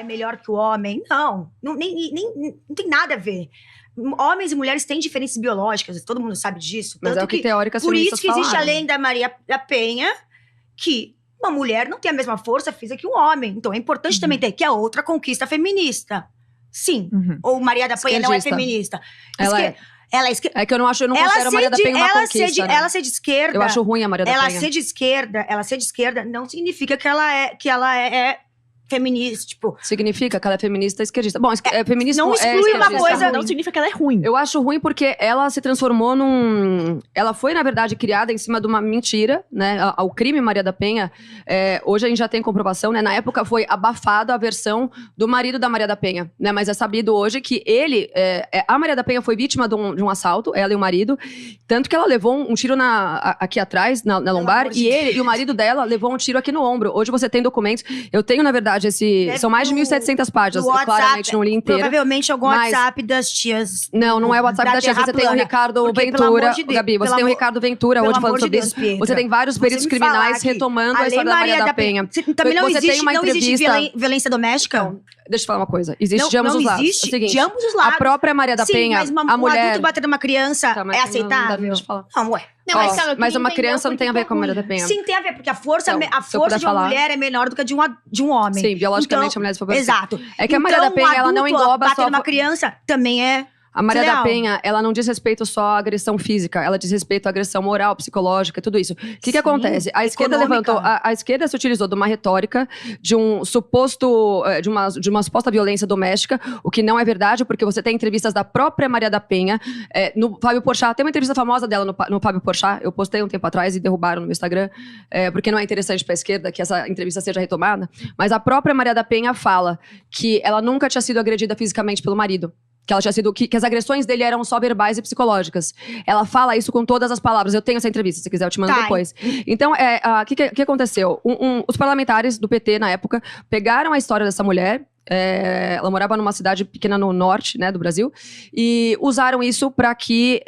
melhor que o homem. Não tem nada a ver. Homens e mulheres têm diferenças biológicas, todo mundo sabe disso. Mas tanto é o que teóricas por feministas isso que existe a falaram. lei da Maria da Penha, que uma mulher não tem a mesma força física que um homem. Então é importante também ter que é outra conquista feminista. Sim. Ou Maria da Penha não é Esquerdista. feminista. Ela é. Ela é esquerda. É que eu não considero a Maria da Penha uma conquista, né? Ela ser de esquerda. Eu acho ruim a Maria da Penha. Ela ser de esquerda não significa que ela é feminista, tipo. Significa que ela é feminista esquerdista. Bom, feminista não exclui uma esquerdista. coisa, não significa que ela é ruim. Eu acho ruim porque ela se transformou num... Ela foi, na verdade, criada em cima de uma mentira, né? O crime Maria da Penha, hoje a gente já tem comprovação, né? Na época foi abafada a versão do marido da Maria da Penha, né? Mas é sabido hoje que ele... a Maria da Penha foi vítima de um assalto, ela e o marido, tanto que ela levou um tiro aqui atrás, na lombar, e o marido dela levou um tiro aqui no ombro. Hoje você tem documentos. Eu tenho, na verdade, são mais de 1.700 páginas. Eu claramente não li inteiro. Provavelmente algum WhatsApp das tias. Não é o WhatsApp das tias. Você tem o Ricardo Ventura. Gabi, você tem o Ricardo Ventura hoje falando sobre isso. Você tem vários peritos criminais retomando a história da Maria da Penha. Também não existe entrevista... violência doméstica? Não, deixa eu falar uma coisa. Existe de ambos os lados. Existe é o seguinte, de ambos os lados. A própria Maria da Penha, mas a mulher... um adulto bater numa criança é aceitável? Não, ué. Não, mas uma criança não tem a ver com a Maria da Penha. Sim, tem a ver, porque a força de uma falar. mulher é menor do que a de um homem. Sim, biologicamente a mulher é superior. Exato. É que a Maria da Penha, ela não engloba bater uma criança também é... A Maria da Penha, ela não diz respeito só à agressão física, ela diz respeito à agressão moral, psicológica, tudo isso. O que acontece? A esquerda levantou, a esquerda se utilizou de uma retórica de um suposto, de uma suposta violência doméstica, o que não é verdade, porque você tem entrevistas da própria Maria da Penha, no Fábio Porchat, tem uma entrevista famosa dela no Fábio Porchat, eu postei um tempo atrás e derrubaram no meu Instagram, porque não é interessante pra esquerda que essa entrevista seja retomada, mas a própria Maria da Penha fala que ela nunca tinha sido agredida fisicamente pelo marido. Que ela tinha sido. Que as agressões dele eram só verbais e psicológicas. Ela fala isso com todas as palavras. Eu tenho essa entrevista, se quiser, eu te mando depois. Então, o que aconteceu? Os parlamentares do PT, na época, pegaram a história dessa mulher. Ela morava numa cidade pequena no norte, né, do Brasil, e usaram isso para que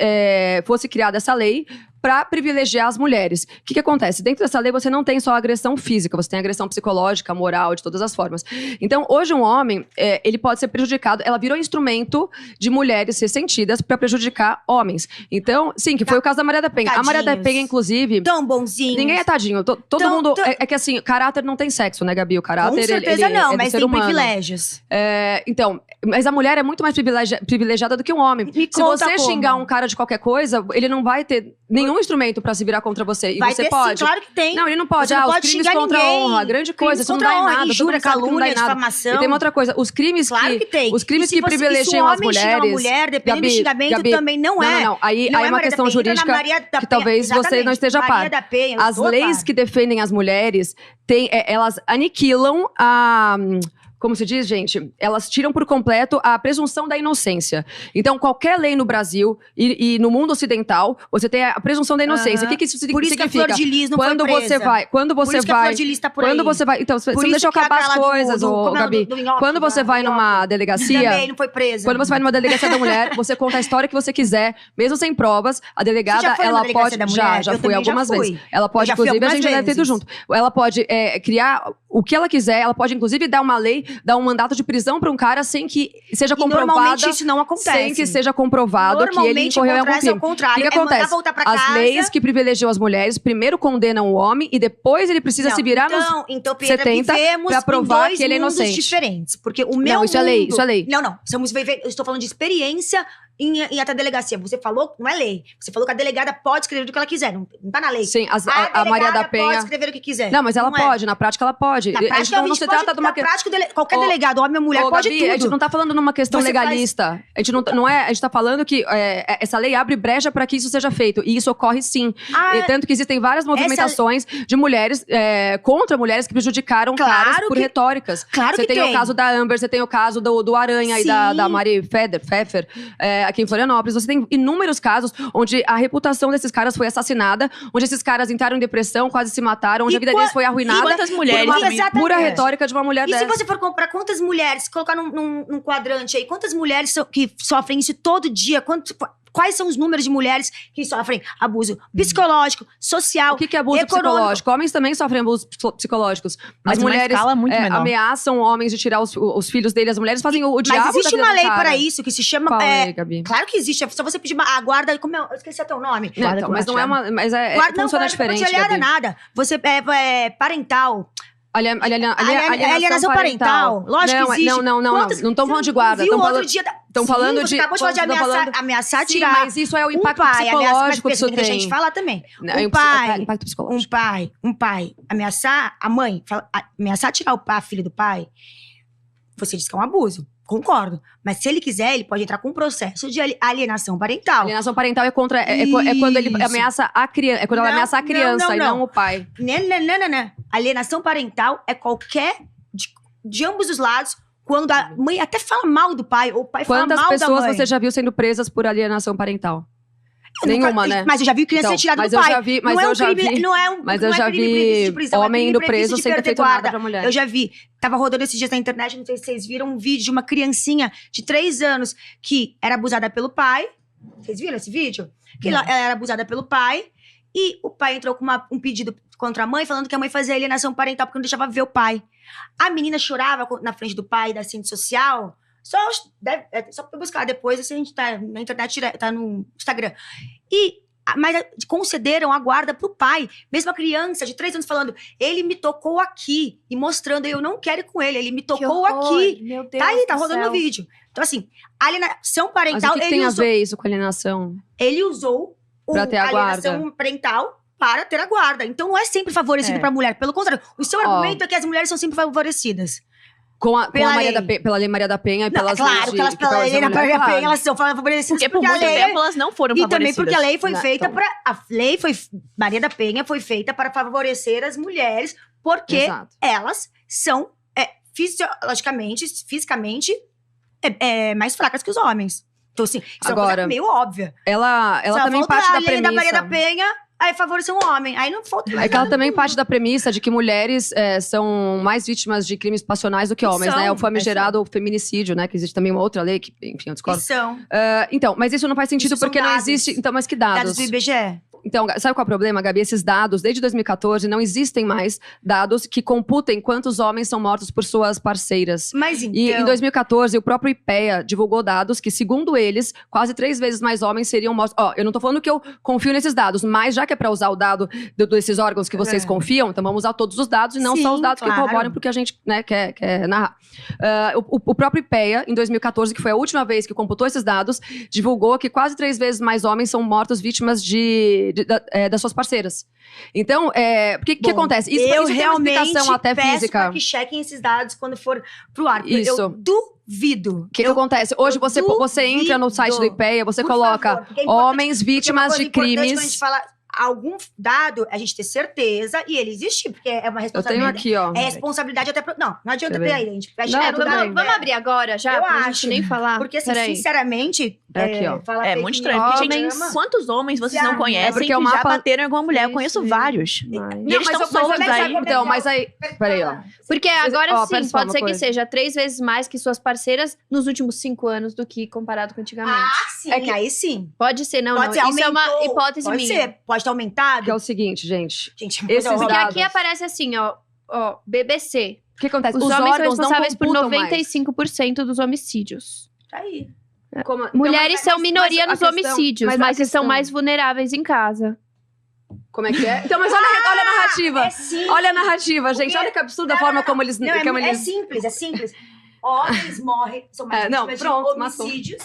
fosse criada essa lei para privilegiar as mulheres. O que acontece? Dentro dessa lei você não tem só agressão física, você tem agressão psicológica, moral, de todas as formas. Então, hoje um homem, ele pode ser prejudicado, ela virou instrumento de mulheres ressentidas para prejudicar homens. Então, sim, que foi o caso da Maria da Penha. Tadinhos. A Maria da Penha, inclusive... Tão bonzinho. Ninguém é tadinho. Todo mundo... É que assim, caráter não tem sexo, né, Gabi? O caráter, com certeza não, mas tem humano. Privilégios. Então, mas a mulher é muito mais privilegiada do que um homem. Se você xingar um cara de qualquer coisa, ele não vai ter nenhum instrumento pra se virar contra você. E vai você ter, pode. Sim, claro que tem. Não, ele não pode. Você não os pode crimes xingar contra ninguém. a honra, grande coisa, isso não dá em nada. Injúria, calúnia, difamação. E tem uma outra coisa, os crimes claro que tem. Os crimes que privilegiam as mulheres... Uma mulher, dependendo do xingamento, também não é. Não. Aí é uma questão jurídica que talvez você não esteja a par. As leis que defendem as mulheres, elas aniquilam a... Como se diz, gente? Elas tiram por completo a presunção da inocência. Então, qualquer lei no Brasil e no mundo ocidental, você tem a presunção da inocência. O que isso significa? Por isso que a Flor de Lis não quando foi presa. Quando você vai... Flor de Lis tá por aí. Quando você vai... Então, você não deixa eu acabar as coisas, Gabi. Quando você vai numa delegacia... Também não foi presa. Quando você vai numa delegacia da mulher, você conta a história que você quiser, mesmo sem provas. A delegada, ela pode... Já fui algumas vezes. Ela pode, inclusive, a gente já deve ter ido junto. Ela pode criar o que ela quiser. Ela pode, inclusive, dar uma lei, dar um mandato de prisão para um cara sem que seja comprovado. Normalmente isso não acontece. Sem que seja comprovado que ele incorreu em algum crime. Ao contrário, o que acontece? As leis que privilegiam as mulheres primeiro condenam o homem e depois ele precisa se virar nos 70 para provar que ele é inocente. Diferentes, porque o meu Não, isso é lei, isso é lei. Não, eu estou falando de experiência em até delegacia. Você falou, não é lei. Você falou que a delegada pode escrever o que ela quiser. Não tá na lei. Sim, a Maria da Penha pode escrever o que quiser. Não, mas ela pode. Na prática, ela pode. Na prática, não se trata de uma qualquer delegado, homem ou mulher, pode Gabi, tudo. A gente não tá falando numa questão legalista. A gente a gente tá falando que essa lei abre brecha para que isso seja feito. E isso ocorre sim. Tanto que existem várias movimentações de mulheres contra mulheres que prejudicaram caras por retóricas. Claro você tem o caso da Amber, você tem o caso do Aranha e da Mari Pfeffer, aqui em Florianópolis. Você tem inúmeros casos onde a reputação desses caras foi assassinada, onde esses caras entraram em depressão, quase se mataram, onde a vida deles foi arruinada. Quantas mulheres? Por uma pura retórica de uma mulher dessa. E se você for comprar quantas mulheres, colocar num quadrante aí, quantas mulheres que sofrem isso todo dia? Quais são os números de mulheres que sofrem abuso psicológico, social, O que é abuso econômico? psicológico? Homens também sofrem abusos psicológicos. Mas As uma mulheres escala muito menor. ameaçam homens de tirar os filhos dele. As mulheres fazem o diabo Mas existe da vida uma do lei cara. para isso, que se chama... Qual lei, Gabi? Claro que existe. É só você pedir a guarda... Eu esqueci até o nome. Não, então, mas não é uma... Mas funciona diferente, Não Gabi. nada. Você é parental. Alienação parental. Lógico que existe. Não estão falando de guarda. Estão falando de... Você acabou de falar de ameaçar Sim, tirar. mas isso é o impacto psicológico que isso tem. Deixa a gente falar também. Impacto psicológico. Um pai ameaçar a mãe, ameaçar tirar a filha do pai, você diz que é um abuso. Concordo. Mas se ele quiser, ele pode entrar com um processo de alienação parental. Alienação parental é contra... É quando ele ameaça a criança. É quando ela ameaça a criança e não o pai. Não. Alienação parental é qualquer... De ambos os lados, quando a mãe até fala mal do pai, ou o pai fala mal da mãe. Quantas pessoas você já viu sendo presas por alienação parental? Nenhuma, né? Mas eu já vi criança ser tirada do pai. Mas eu já vi homem indo preso sem ter feito nada pra mulher. Eu já vi. Tava rodando esses dias na internet, não sei se vocês viram, um vídeo de uma criancinha de 3 anos que era abusada pelo pai. Vocês viram esse vídeo? Que ela era abusada pelo pai. E o pai entrou com um pedido contra a mãe, falando que a mãe fazia alienação parental porque não deixava ver o pai. A menina chorava na frente do pai da assistente social. Só pra buscar depois, assim, a gente tá na internet, tá no Instagram. Mas concederam a guarda pro pai. Mesmo a criança de 3 anos falando, ele me tocou aqui. E mostrando, eu não quero ir com ele, ele me tocou aqui. Meu Deus, tá aí, tá rodando no vídeo. Então assim, alienação parental... Mas o que tem a ver isso com alienação? Ele usou pra ter a alienação parental para ter a guarda. Então não é sempre favorecido pra mulher. Pelo contrário, o seu argumento é que as mulheres são sempre favorecidas. Pela Lei Maria da Penha e pelas claro, que elas pela Lei Maria da Penha, elas são favorecidas. Porque por muito tempo elas não foram favorecidas. E também porque a lei foi feita para... Maria da Penha foi feita para favorecer as mulheres, porque elas são fisiologicamente, fisicamente, mais fracas que os homens. Então, assim, isso é uma coisa meio óbvia. Ela também parte da premissa... da Maria da Penha... Aí favoreceu um homem. Aí não falta mais. É que ela também parte da premissa de que mulheres são mais vítimas de crimes passionais do que homens, né? O famigerado feminicídio, né? Que existe também uma outra lei que, enfim, eu discordo. Então, mas isso não faz sentido porque não existe... Então, mas que dados? Dados do IBGE. Então, sabe qual é o problema, Gabi? Esses dados, desde 2014, não existem mais dados que computem quantos homens são mortos por suas parceiras. Mas então... E em 2014, o próprio IPEA divulgou dados que, segundo eles, quase 3 vezes mais homens seriam mortos. Eu não tô falando que eu confio nesses dados, mas já que é pra usar o dado desses órgãos que vocês confiam, então vamos usar todos os dados e não só os dados que corroboram porque a gente quer narrar. O próprio IPEA, em 2014, que foi a última vez que computou esses dados, divulgou que quase 3 vezes mais homens são mortos vítimas das suas parceiras. Então, o que acontece? Isso eu tem realmente uma explicação até peço física. Pra que chequem esses dados quando for pro ar. Isso. Eu duvido. O que acontece? Hoje você entra no site do IPEA, você coloca homens vítimas de crimes. Quando a gente fala algum dado, a gente ter certeza e ele existir, porque é uma responsabilidade. Eu tenho aqui, ó. É responsabilidade até... Não adianta ter aí, a gente fecha. Vamos abrir agora já? Eu pra acho. gente nem falar. Porque, assim, sinceramente... Aqui, ó. É muito estranho. Porque, gente, quantos homens vocês não conhecem porque que o mapa... já bateram em alguma mulher? Eu conheço vários. E eles estão soltos aí. Então, mas aí... Peraí, ó. Porque agora sim, pode ser que coisa. seja 3 vezes mais que suas parceiras nos últimos 5 anos do que comparado com antigamente. Sim, aí sim. Pode ser, não. Pode ser, Isso é uma hipótese pode minha. Ser, pode ter aumentado. Que é o seguinte, gente. Esses Porque dados... aqui aparece assim, ó, BBC. O que acontece? Os Os homens são órgãos responsáveis por não computam 95% dos homicídios. Tá aí. Mulheres são minoria nos a questão- homicídios, mas são mais vulneráveis em casa. Como é que é? Então, mas olha a narrativa. É simples. olha a narrativa, gente. Olha que absurda a forma como eles... É simples. Homens morrem, são mais vítimas de homicídios,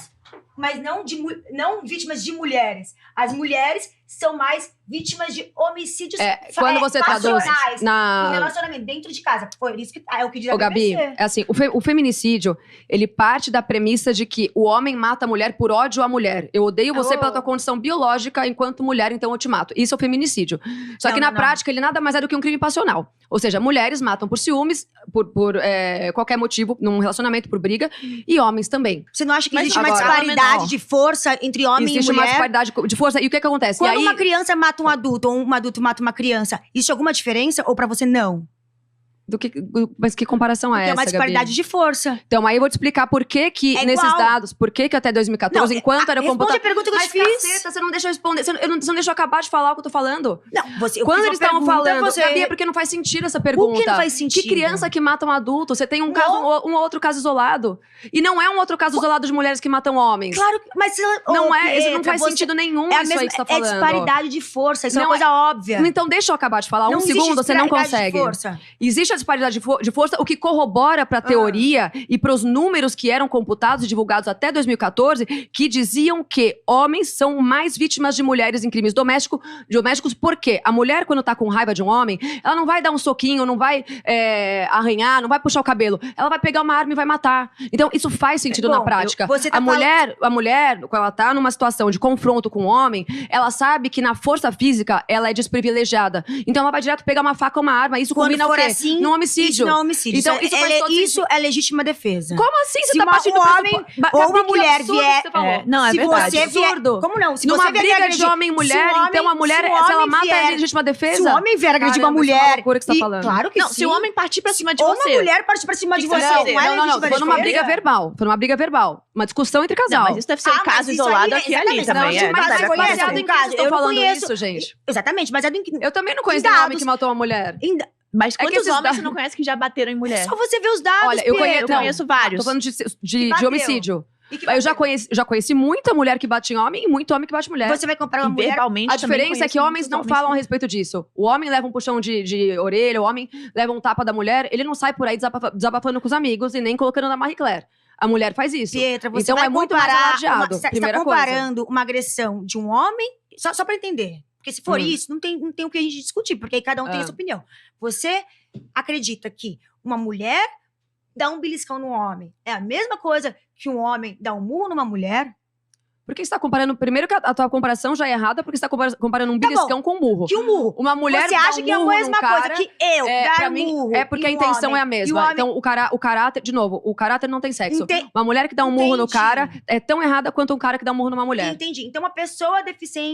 mas não vítimas de mulheres. As mulheres são mais vítimas de homicídios quando você traduz no relacionamento, dentro de casa. Por isso que é o que diz a Gabi, BBC. é assim, o feminicídio, ele parte da premissa de que o homem mata a mulher por ódio à mulher. Eu odeio você pela tua condição biológica enquanto mulher, então eu te mato. Isso é o feminicídio. Só que na prática, ele nada mais é do que um crime passional. Ou seja, mulheres matam por ciúmes, por qualquer motivo, num relacionamento, por briga, e homens também. Você não acha que existe uma disparidade de força entre homem e mulher? Existe uma disparidade de força. E o que acontece? Quando uma criança mata um adulto, ou um adulto mata uma criança, existe alguma diferença? Ou pra você, não? Mas que comparação é Tem essa, uma disparidade Gabi? de força. Então, aí eu vou te explicar por que É nesses igual. dados, por que até 2014, enquanto era Responde computador... a pergunta que eu Mas, te fiz. caceta, você não deixa eu responder. Você não deixa eu acabar de falar o que eu tô falando. Não, eu Quando fiz eles uma estavam pergunta, falando, você... Gabi, é porque não faz sentido essa pergunta. O que não faz sentido? Que criança que mata um adulto? Você tem um outro caso isolado. E não é um outro caso isolado de mulheres que matam homens. Claro, mas... Não é, isso não Pietra, faz você- sentido nenhum É a isso aí mesma, que você tá é falando. disparidade de força, isso é Não uma coisa óbvia. Então deixa eu acabar de falar. Não Um existe segundo, você não disparidade consegue. de força. Existe a disparidade de força, o que corrobora para a teoria e para os números que eram computados e divulgados até 2014, que diziam que homens são mais vítimas de mulheres em crimes domésticos, porque a mulher, quando tá com raiva de um homem, ela não vai dar um soquinho, não vai arranhar, não vai puxar o cabelo. Ela vai pegar uma arma e vai matar. Então, isso faz sentido na prática. Você tá A mulher, quando ela tá numa situação de confronto com um homem, ela sabe que na força física ela é desprivilegiada. Então, ela vai direto pegar uma faca ou uma arma. Isso Quando combina for o quê? assim, No homicídio. Isso não é homicídio. Então, isso faz todo isso sentido. é legítima defesa. Como assim? Você Se tá uma- partindo um do homem pressuposto- ou Gabi, uma que mulher absurdo vier- que você falou. Não, é se verdade. você vier... Absurdo. Como não? Se Numa você vier briga agredir... de homem e mulher, se um então a homem- mulher, se um se ela homem mata, vier- é legítima defesa? Se um homem vier agredir Caramba, uma isso é uma mulher... loucura que você tá falando. Claro que Não, sim. se o homem partir pra cima de Ou você. uma mulher partir pra cima de Que você. que você vai fazer? Não é Não, legítima foi numa defesa? briga verbal. Foi numa briga verbal. Uma discussão entre Não, casal. mas isso deve ser um Ah, mas caso isso isolado aí, aqui e ali exatamente. também. Não, É, mas não deve eu conheço acontecer. baseado em que caso, vocês estão eu não falando conheço- isso, gente? Exatamente, baseado em... Eu também não conheço nenhum homem dados. que matou uma mulher. Mas É que quantos esses homens dados- você não conhece que já bateram em mulher? Só você ver os dados, Olha, eu Pietro. Eu conheço vários. Tô falando de bateu. homicídio. E que Eu já bateu. já conheci muita mulher que bate em homem e muito homem que bate em mulher. Você vai comprar uma E mulher... verbalmente A também diferença é que conheço homens muitos não homens falam a que- respeito disso. O homem leva um puxão de orelha, o homem leva um tapa da mulher, ele não sai por aí desabafando com os amigos e nem colocando na Marie Claire. A mulher faz isso. Pietra, você Então vai é muito mais comparar alardeado, Você tá primeira comparando uma agressão de um homem... Só pra entender. Porque se for isso, não tem o que a gente discutir. Porque aí cada um tem a sua opinião. Você acredita que uma mulher dá um beliscão no homem é a mesma coisa que um homem dá um murro numa mulher? Por que você tá comparando... Primeiro que a tua comparação já é errada, porque você tá comparando um Tá beliscão com um murro. Que um murro. Uma mulher Você dá acha um que é a murro num mesma cara, coisa que eu dar pra um mim, murro é porque e a um intenção homem, é a e o mesma. homem- Então, o caráter... De novo, o caráter não tem sexo. Uma mulher que dá um Entendi. murro no cara é tão errada quanto um cara que dá um murro numa mulher. Entendi. Então, uma pessoa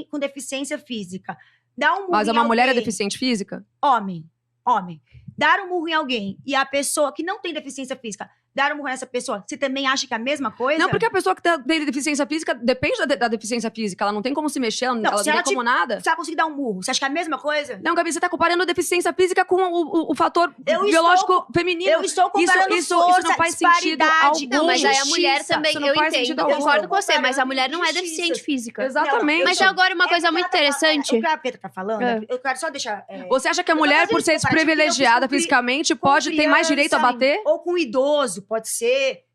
com deficiência física dá um murro Mas em uma mulher é alguém- deficiente física? Homem. Dar um murro em alguém e a pessoa que não tem deficiência física dar um murro nessa pessoa, você também acha que é a mesma coisa? Não, porque a pessoa que tem deficiência física, depende da deficiência física. Ela não tem como se mexer, ela não se tem ela como nada. Você vai conseguir dar um murro. Você acha que é a mesma coisa? Não, Gabi, você tá comparando deficiência física com o fator Eu biológico feminino. Eu estou comparando isso força, não faz sentido disparidade. algum. Não, mas aí a mulher Justiça. também, Isso não eu faz entendo, sentido eu algum. concordo com você, mas a Comparando mulher não é injustiças. deficiente física. Exatamente. Mas agora uma É coisa que muito ela tá interessante. falando- O que a Petra tá falando, É. eu quero só deixar... Você acha que a Eu tô mulher, fazendo por ser esse comparativo desprivilegiada porque eu fisicamente, com pode ter mais direito a criança, bater? Ou com idoso, pode ser.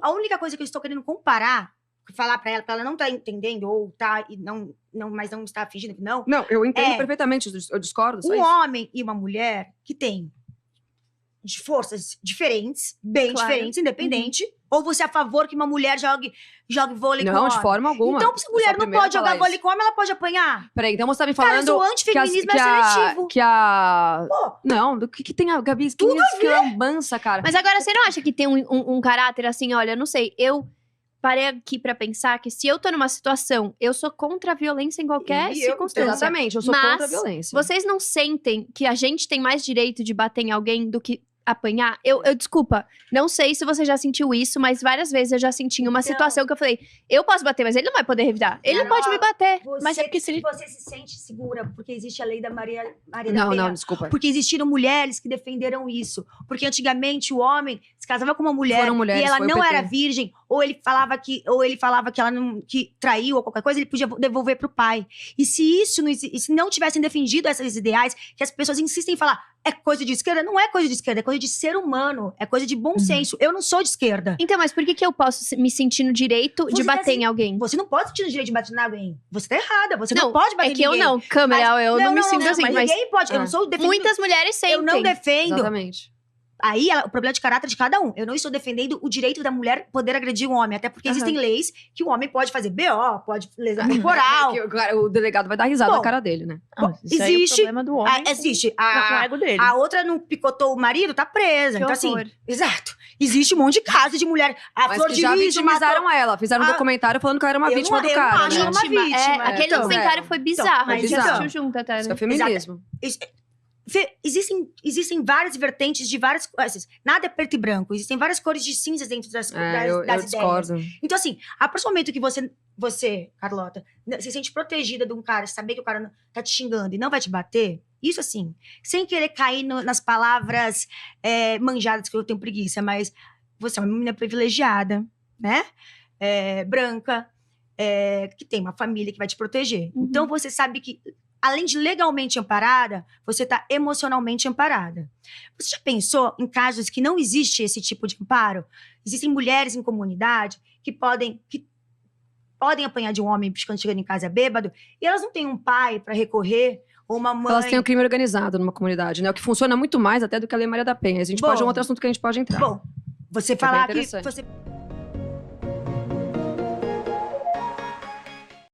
A única coisa que eu estou querendo comparar, falar pra ela não tá entendendo, ou tá, mas não está fingindo que não. Não, eu entendo É. perfeitamente, eu discordo. Só Um isso. homem e uma mulher que tem de forças diferentes, bem Claro. diferentes, independente, ou você é a favor que uma mulher jogue vôlei com Não, homem? de forma alguma. Então, se a Eu sou mulher a não primeira pode a jogar falar vôlei isso. com homem, ela pode apanhar. Peraí, então você tá me Cara, falando o antifeminismo é seletivo. que a... Pô, Não, do que tem a Gabi? Que Tudo isso, que lambança, cara. Mas agora, você não acha que tem um caráter assim, olha, não sei, eu parei aqui pra pensar que se eu tô numa situação, eu sou contra a violência em qualquer E eu, circunstância. Exatamente, eu sou Mas contra a violência. Vocês não sentem que a gente tem mais direito de bater em alguém do que apanhar? Eu desculpa, não sei se você já sentiu isso, mas várias vezes eu já senti uma Então- situação que eu falei, eu posso bater, mas ele não vai poder revidar. Ele não Não, pode me bater. Mas é porque se ele- você se sente segura, porque existe a lei da Maria da Não, Penha. não, desculpa. Porque existiram mulheres que defenderam isso. Porque antigamente o homem se casava com uma mulher Foram mulheres, e ela foi o não PT. era virgem, ou ele falava que ela não que traiu ou qualquer coisa, ele podia devolver pro pai. E se não tivessem defendido esses ideais, que as pessoas insistem em falar, é coisa de esquerda, não é coisa de esquerda, é coisa de ser humano, é coisa de bom senso. Eu não sou de esquerda. Então, mas por que eu posso me sentir no direito de Você tá bater em alguém? Você não pode sentir o direito de bater em alguém. Você tá errada, você não, Não, pode bater É em que eu ninguém. não, câmera, eu não me sinto não, assim, mas mas ninguém pode. Eu não Ah. sou defendendo. muitas mulheres sentem. Eu não defendo. Exatamente. Aí o problema é de caráter de cada um. Eu não estou defendendo o direito da mulher poder agredir um homem. Até porque Aham. existem leis que o homem pode fazer BO, pode lesão corporal. O delegado vai dar risada Bom, na cara dele, né? Não, isso aí é o existe- problema do homem. Existe. Com o ego dele. A outra não picotou o marido, tá presa. Que Então, assim, horror. exato. Existe um monte de casos de mulher. A Mas Flor que de já Lis vitimizaram ela. Fizeram um Ah, documentário falando que ela era uma eu vítima não- do eu não cara, acho né? ela uma vítima. Aquele Então, documentário foi bizarro, mas a gente bizarro. assistiu junto até, Isso né? é feminismo. Existem várias vertentes de várias coisas. Nada é preto e branco. Existem várias cores de cinzas dentro das Eu ideias. discordo. Então, assim, a partir do momento que você, Carlota, se sente protegida de um cara, saber que o cara tá te xingando e não vai te bater, isso assim, sem querer cair nas palavras manjadas, que eu tenho preguiça, mas você é uma menina privilegiada, né? Branca, que tem uma família que vai te proteger. Então, você sabe que, além de legalmente amparada, você tá emocionalmente amparada. Você já pensou em casos que não existe esse tipo de amparo? Existem mulheres em comunidade que podem apanhar de um homem quando chegando em casa bêbado, e elas não têm um pai para recorrer, ou uma mãe. Elas têm o crime organizado numa comunidade, né? O que funciona muito mais até do que a Lei Maria da Penha. A gente pode um outro assunto que a gente pode entrar. Bom, você Que é bem falar que interessante. você